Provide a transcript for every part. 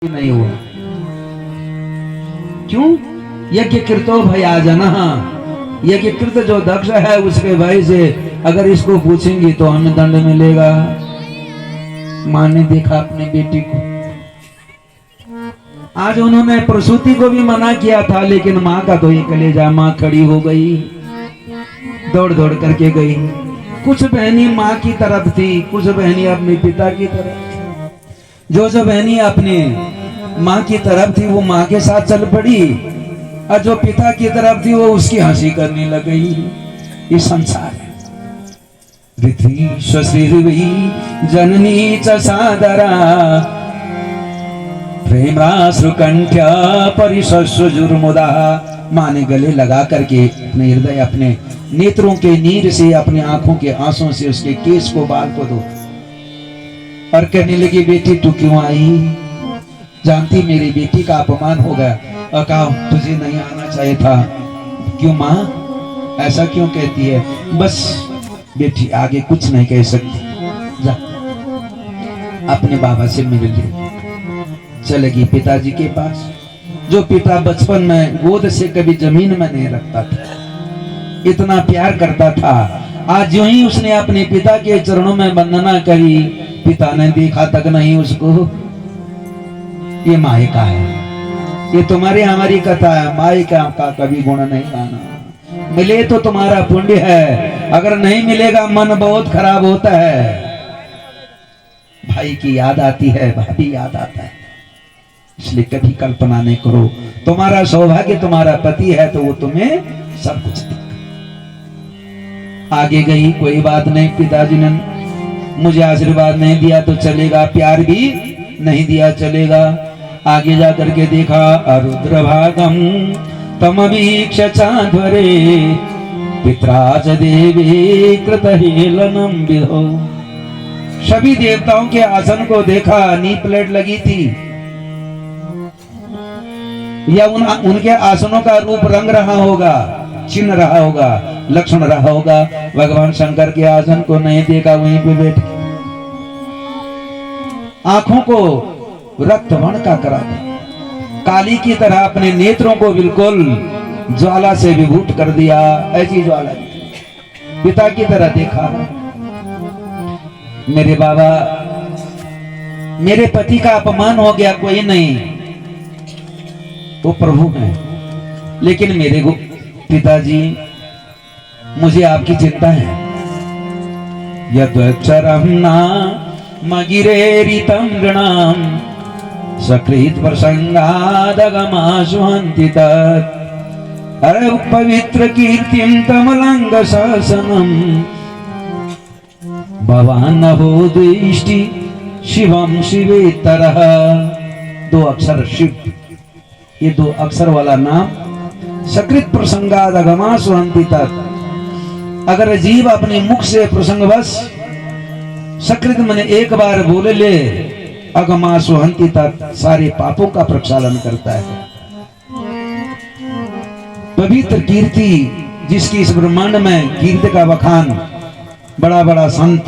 नहीं हुआ। क्यों? यज्ञ कृतो भयाजना, यज्ञ कृत जो दक्ष है उसके भाई से अगर इसको पूछेंगी तो हमें दंड मिलेगा। माँ ने देखा अपनी बेटी को, आज उन्होंने प्रसूति को भी मना किया था, लेकिन माँ का तो ये कलेजा, माँ खड़ी हो गई, दौड़ दौड़ करके गई। कुछ बहनी माँ की तरफ थी, कुछ बहनी अपने पिता की तरफ। जो बहनी अपने माँ की तरफ थी वो माँ के साथ चल पड़ी, और जो पिता की तरफ थी वो उसकी हंसी करने लग गई। ये संसार है। जननी च सादरा प्रेमाश्रु कंठ्या परिशुजुर्मुदा। माँ ने गले लगा करके अपने हृदय, अपने नेत्रों के नीर से, अपने आंखों के आंसुओं से उसके केस को, बाल को धो और कहने लगी, बेटी तू क्यों आई? जानती मेरी बेटी का अपमान होगा। और कहा तुझे नहीं आना चाहिए था। क्यों माँ, ऐसा क्यों कहती है? बस बेटी आगे कुछ नहीं कह सकती, जा अपने बाबा से मिल ले। चलेगी पिताजी के पास, जो पिता बचपन में गोद से कभी जमीन में नहीं रखता था, इतना प्यार करता था। आज जो ही उसने अपने पिता के चरणों में वंदना करी, पिता ने देखा तक नहीं उसको। ये माए का है, ये तुम्हारी हमारी कथा है। माए का कभी गुण नहीं गाना। मिले तो तुम्हारा पुण्य है, अगर नहीं मिलेगा मन बहुत खराब होता है। भाई की याद आती है, भाभी याद आता है, इसलिए कभी कल्पना नहीं करो। तुम्हारा सौभाग्य तुम्हारा पति है तो वो तुम्हें सब कुछ देगा। आगे गई, कोई बात नहीं, पिताजी ने मुझे आशीर्वाद नहीं दिया तो चलेगा, प्यार भी नहीं दिया चलेगा। आगे जा करके देखा, अरुद्र भागम तमवीक्ष चाध्वरे पित्राज देवी कृत हेलनम विधो। सभी देवताओं के आसन को देखा, नी प्लेट लगी थी, या उनके आसनों का रूप रंग रहा होगा, चिन्ह रहा होगा, लक्षण रहा होगा। भगवान शंकर के आसन को नहीं देखा, वहीं पे बैठ आंखों को रक्त वर्ण का करा दिया, काली की तरह अपने नेत्रों को बिल्कुल ज्वाला से विभूत कर दिया। ऐसी ज्वाला पिता की तरह देखा। मेरे बाबा, मेरे पति का अपमान हो गया, कोई नहीं, वो प्रभु हैं, लेकिन मेरे को पिताजी, मुझे आपकी चिंता है। यद्वक्षरम ना मगिरेरितं गृणाम सकृत प्रसंगादगमाशुहन्ति तत्। अरे पवित्र कीर्तिं तमलंग शासनम भवान हो दृष्टि शिवम शिवेतरः। दो अक्षर शिव, ये दो अक्षर वाला नाम सकृत प्रसंगादगमाशुहन्ति तत्। अगर जीव अपने मुख से प्रसंगवश सकृत मन एक बार बोले ले, अगमाशुहन्ति तत्, सारे पापों का प्रक्षालन करता है। पवित्र कीर्ति, जिसकी इस ब्रह्मांड में कीर्ति का बखान बड़ा बड़ा संत,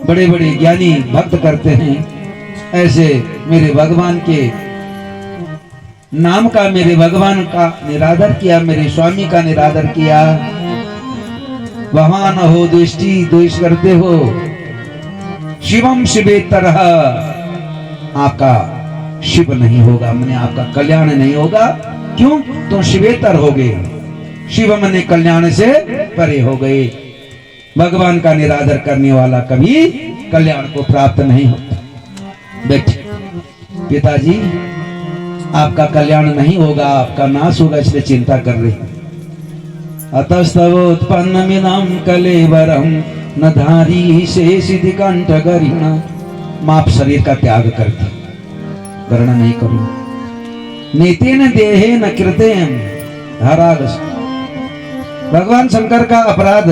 बड़े बड़े ज्ञानी भक्त करते हैं, ऐसे मेरे भगवान के नाम का, मेरे भगवान का निरादर किया, मेरे स्वामी का निरादर किया। भगवान हो दृष्टि, द्वेष करते हो, शिवम शिवेतरः, आपका शिव नहीं होगा, मैंने आपका कल्याण नहीं होगा। क्यों? तो शिवेतर हो गए, शिव मने कल्याण से परे हो गए। भगवान का निरादर करने वाला कभी कल्याण को प्राप्त नहीं होता। बैठे, पिताजी आपका कल्याण नहीं होगा, आपका नाश होगा, इसलिए चिंता कर रही। अतस्तवोत्पन्नमिदं कलेवरम न धारी शेषिति कंठ गरिण। माप शरीर का त्याग करती, गणना नहीं करूं। नेतेन देहेन कृतेन हरागस। भगवान शंकर का अपराध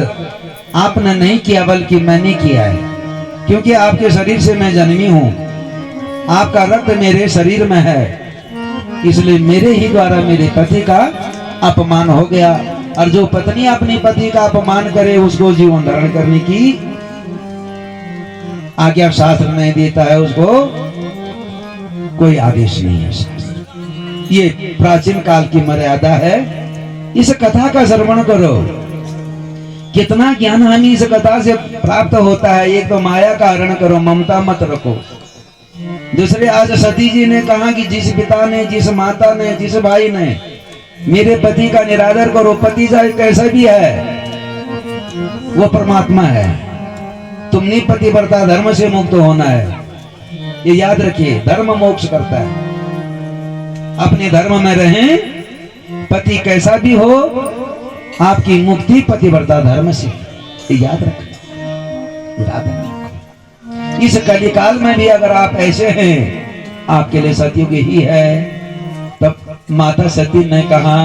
आपने नहीं किया, बल्कि मैंने किया है, क्योंकि आपके शरीर से मैं जन्मी हूं, आपका रक्त मेरे शरीर में है, इसलिए मेरे ही द्वारा मेरे पति का अपमान हो गया। और जो पत्नी अपने पति का अपमान करे उसको जीवन धारण करने की आज्ञा शास्त्र नहीं देता है, उसको कोई आदेश नहीं है। ये प्राचीन काल की मर्यादा है। इस कथा का श्रवण करो, कितना ज्ञान हमें इस कथा से प्राप्त होता है। एक तो माया का हरण करो, ममता मत रखो। दूसरे, आज सती जी ने कहा कि जिस पिता ने, जिस माता ने, जिस भाई ने मेरे पति का निरादर करो, पति चाहे कैसा भी है वो परमात्मा है। तुमने पतिव्रता धर्म से मुक्त होना है, ये याद रखिए। धर्म मोक्ष करता है। अपने धर्म में रहें, पति कैसा भी हो, आपकी मुक्ति पतिव्रता धर्म से, ये याद रखें। इस कलिकाल में भी अगर आप ऐसे हैं, आपके लिए सतयुग ही है। तब माता सती ने कहा,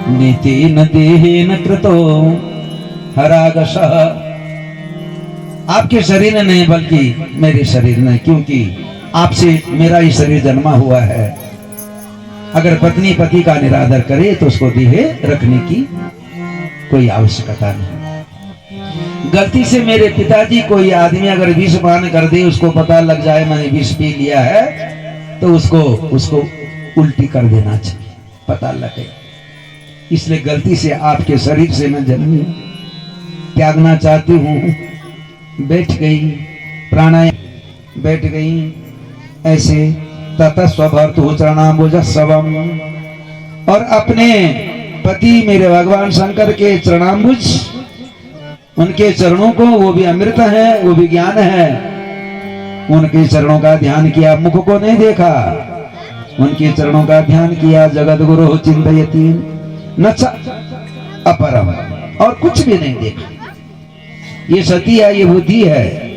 नितेन देहेन कृतो हरागशः। आपके शरीर ने नहीं, बल्कि मेरे शरीर ने, क्योंकि आपसे मेरा ही शरीर जन्मा हुआ है। अगर पत्नी पति का निरादर करे तो उसको देह रखने की कोई आवश्यकता नहीं। गलती से मेरे पिताजी, कोई आदमी अगर विष पान कर दे, उसको पता लग जाए मैंने विष पी लिया है, तो उसको उल्टी कर देना चाहिए, पता लगे। इसलिए गलती से आपके शरीर से मैं जन्मी, त्यागना चाहती हूँ। बैठ गई, प्राणायाम बैठ गई ऐसे। ततः स्वभर्तु चरणाम्बुजस्सवम्। और अपने पति मेरे भगवान शंकर के चरणाम्बुज, उनके चरणों को, वो भी अमृत है, वो भी ज्ञान है, उनके चरणों का ध्यान किया। मुख को नहीं देखा, उनके चरणों का ध्यान किया। जगत गुरु चिंतयति न च अपरम, और कुछ भी नहीं देखा। ये सती है, ये बुद्धि है।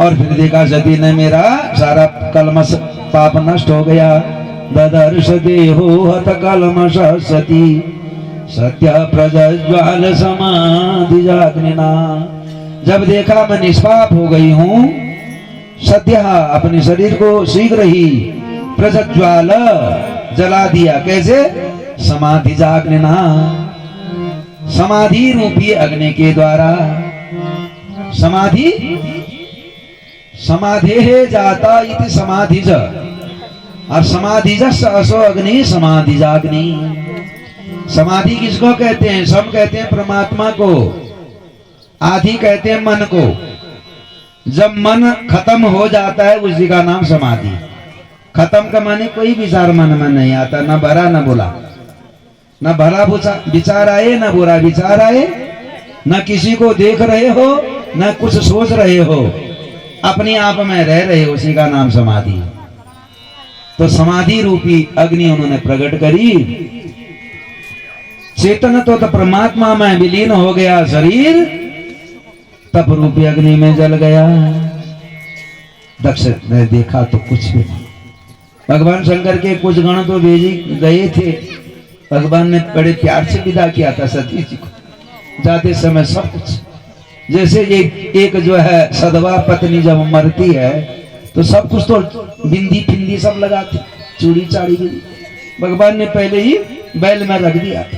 और फिर देखा सती ने मेरा सारा कलमश पाप नष्ट हो गया। ददर्श देहो हत कलमश सती सत्य प्रज्वाल समाधि जाग्निना। जब देखा मैं निष्पाप हो गई हूँ, सत्य अपने शरीर को शीघ्र ही प्रज्वाल जला दिया। कैसे? समाधि जाग्निना, समाधि रूपी अग्नि के द्वारा। समाधि समाधे जाता इति समाधिज, और समाधिजस असो अग्नि समाधिजाग्नि। समाधि किसको कहते हैं? सब कहते हैं परमात्मा को, आधि कहते हैं मन को। जब मन खत्म हो जाता है उसी का नाम समाधि। खत्म का माने कोई विचार मन में नहीं आता, न भरा न बुला, न भला विचार आए न बुरा विचार आए, न किसी को देख रहे हो न कुछ सोच रहे हो, अपने आप में रह रहे हो, उसी का नाम समाधि। तो समाधि रूपी अग्नि उन्होंने प्रकट करी। चेतन तो परमात्मा में विलीन हो गया शरीर, तप रूपी अग्नि में जल गया। दक्ष ने देखा तो कुछ भी नहीं। भगवान शंकर के कुछ गण तो भेजे गए थे, भगवान ने बड़े प्यार से विदा किया था सती जी को। जाते समय सब कुछ, जैसे एक जो है सदवा पत्नी जब मरती है तो सब कुछ तो बिंदी फिंदी सब लगाती, चूड़ी चाड़ी भी भगवान ने पहले ही बैल में रख दिया था।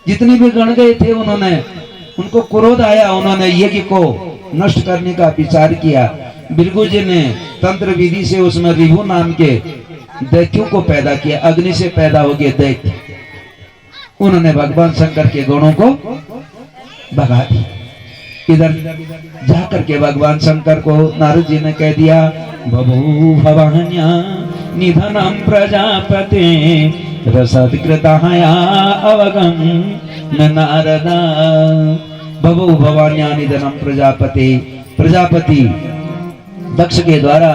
जितने भी गण गए थे उन्होंने, उनको क्रोध आया, उन्होंने यज्ञ को नष्ट करने का विचार किया। भृगु जी ने तंत्र विधि से उसमें रिभु नाम के दैत्यों को पैदा किया। अग्नि से पैदा हो गए दैत्य। उन्होंने भगवान शंकर के गुणों को भगा दिया। इधर जाकर के भगवान शंकर को नारद जी ने कह दिया, बभू भवान्या निधनम प्रजापते रसत्कृताया अवगम न नारदा। बभू भवान्या निधनम प्रजापते, प्रजापति दक्ष के द्वारा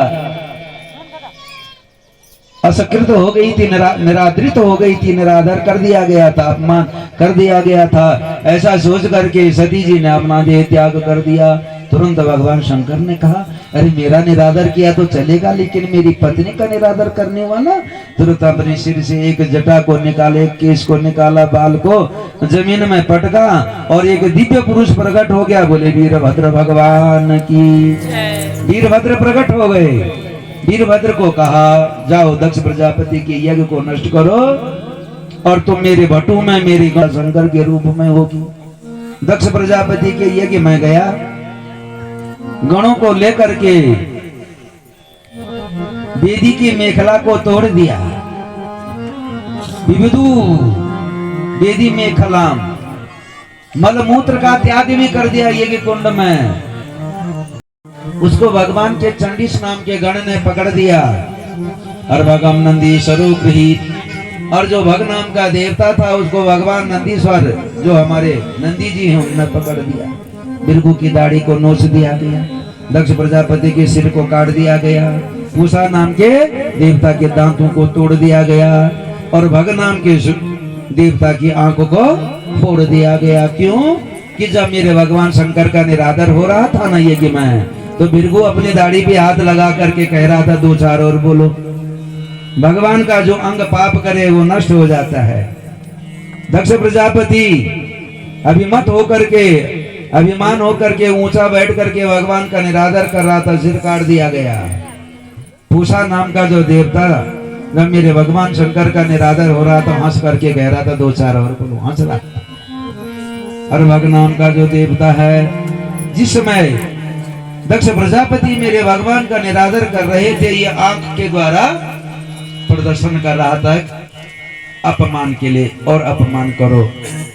असकृत हो गई थी, निरादरित हो गई थी, निरादर कर दिया गया था, अपमान कर दिया गया था। ऐसा सोच करके सती जी ने अपना देह त्याग कर दिया। तुरंत भगवान शंकर ने कहा, अरे मेरा निरादर किया तो चलेगा, लेकिन मेरी पत्नी का निरादर करने वाला। तुरंत अपने सिर से एक जटा को निकाले, एक केस को निकाला, बाल को जमीन में पटका और एक दिव्य पुरुष प्रकट हो गया। बोले वीरभद्र भगवान की। वीरभद्र प्रकट हो गए। वीरभद्र को कहा, जाओ दक्ष प्रजापति के यज्ञ को नष्ट करो और तुम मेरे भटू में मेरी शंकर के रूप में होगी। दक्ष प्रजापति के यज्ञ में गया, गणों को लेकर के वेदी की मेखला को तोड़ दिया। विविधु वेदी मेखलाम, मलमूत्र का त्याग भी कर दिया यज्ञ कुंड में। उसको भगवान के चंडीस नाम के गण ने पकड़ दिया और भगम नंदी स्वरूप गृहीत, और जो भग नाम का देवता था उसको भगवान नंदीश्वर जो हमारे नंदी जी हैं उन्होंने पकड़ दिया। बिरगु की दाढ़ी को नोच दिया गया, दक्ष प्रजापति के सिर को काट दिया गया, पूषा नाम के देवता के दांतों को तोड़ दिया गया और भग नाम के देवता की आंखों को फोड़ दिया गया। क्यों कि जब मेरे भगवान शंकर का निरादर हो रहा था ना यज्ञ में, तो बिरगु अपनी दाढ़ी पे हाथ लगा करके कह रहा था, दो चार और बोलो। भगवान का जो अंग पाप करे वो नष्ट हो जाता है। दक्ष प्रजापति अभिमत होकर के, अभिमान होकर के ऊंचा बैठ करके भगवान का निरादर कर रहा था, सिर काट दिया गया। पूषा नाम का जो देवता जब मेरे भगवान शंकर का निरादर हो रहा था, हंस करके कह रहा था, दो चार और बोलो, हंस रहा। और भग नाम का जो देवता है, जिस समय दक्ष प्रजापति मेरे भगवान का निरादर कर रहे थे, ये आंख के द्वारा प्रदर्शन कर रहा था अपमान के लिए, और अपमान करो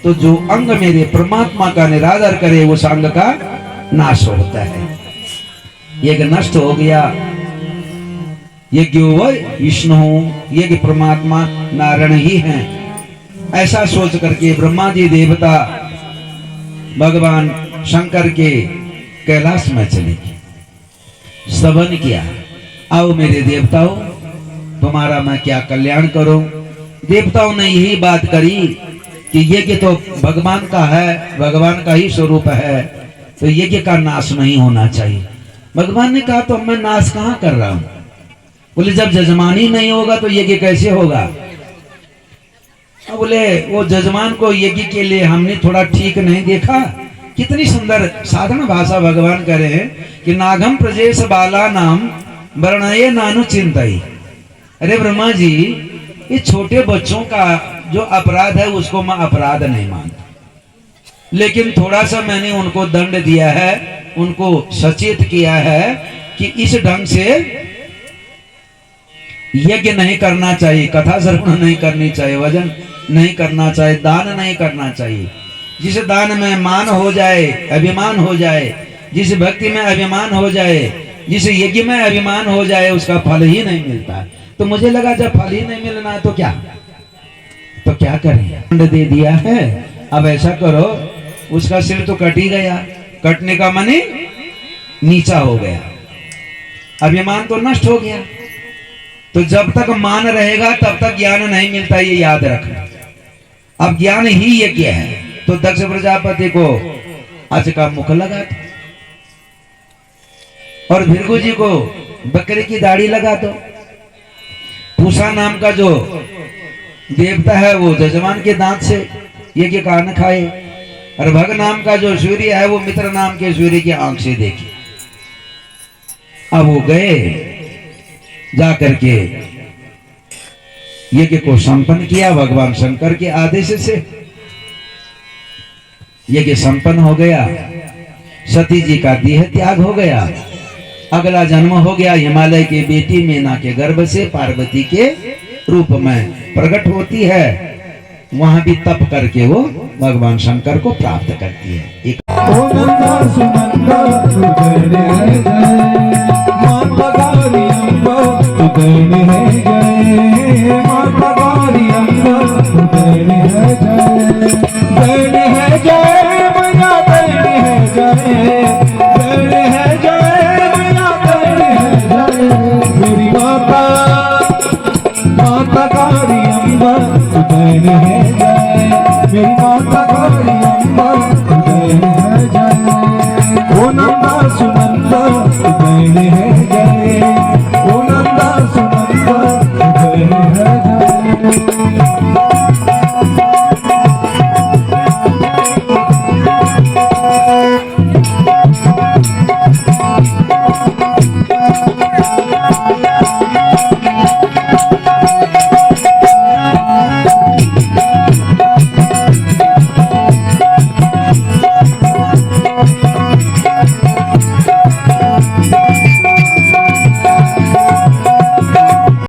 तो जो अंग मेरे परमात्मा का निरादर करे उस अंग का नाश होता है। यज्ञ नष्ट हो गया। यज्ञ विष्णु, यज्ञ परमात्मा नारायण ही हैं, ऐसा सोच करके ब्रह्मा जी देवता भगवान शंकर के कैलाश में चले, स्तवन किया, आओ मेरे देवताओं तुम्हारा मैं क्या कल्याण करूं। देवताओं ने यही बात करी कि यज्ञ तो भगवान का है, भगवान का ही स्वरूप है, तो यज्ञ का नाश नहीं होना चाहिए। भगवान ने कहा, तो मैं नाश कहां कर रहा हूं? बोले, जब जजमानी नहीं होगा तो यज्ञ कैसे होगा? बोले, वो जजमान को यज्ञ के लिए हमने थोड़ा ठीक नहीं देखा। कितनी सुंदर साधारण भाषा भगवान करे हैं कि नागम प्रजेश बाला नाम वर्णये नानु चिंतई। अरे ब्रह्मा जी, ये छोटे बच्चों का जो अपराध है उसको मैं अपराध नहीं मानता, लेकिन थोड़ा सा मैंने उनको दंड दिया है, उनको सचेत किया है कि इस ढंग से यज्ञ नहीं करना चाहिए, कथा श्रवण नहीं करनी चाहिए, वजन नहीं करना चाहिए, दान नहीं करना चाहिए। जिस दान में मान हो जाए, अभिमान हो जाए, जिस भक्ति में अभिमान हो जाए, जिस यज्ञ में अभिमान हो जाए, उसका फल ही नहीं मिलता। तो मुझे लगा जब फल ही नहीं मिलना है तो क्या करें? दंड दे दिया है, अब ऐसा करो, उसका सिर तो कट ही गया, कटने का माने नीचा हो गया, अभिमान तो नष्ट हो गया। तो जब तक मान रहेगा तब तक ज्ञान नहीं मिलता, ये याद रखना। अब ज्ञान ही यज्ञ है। तो दक्ष प्रजापति को आज का मुख लगा था, और भृगु जी को बकरे की दाढ़ी लगा दो। पूषा नाम का जो देवता है वो जजमान के दांत से यज्ञ का अन्न खाए, और भग नाम का जो सूर्य है वो मित्र नाम के सूर्य की आंख से देखे। अब वो गए, जाकर के यज्ञ को संपन्न किया भगवान शंकर के आदेश से। यज्ञ संपन्न हो गया, सती जी का देह त्याग हो गया, अगला जन्म हो गया हिमालय की बेटी मीना के गर्भ से पार्वती के रूप में प्रकट होती है। वहां भी तप करके वो भगवान शंकर को प्राप्त करती है। एक मेरी माता गौरी अम्बा तुझे है जय, ओ नंदा सुनंदा तुझे है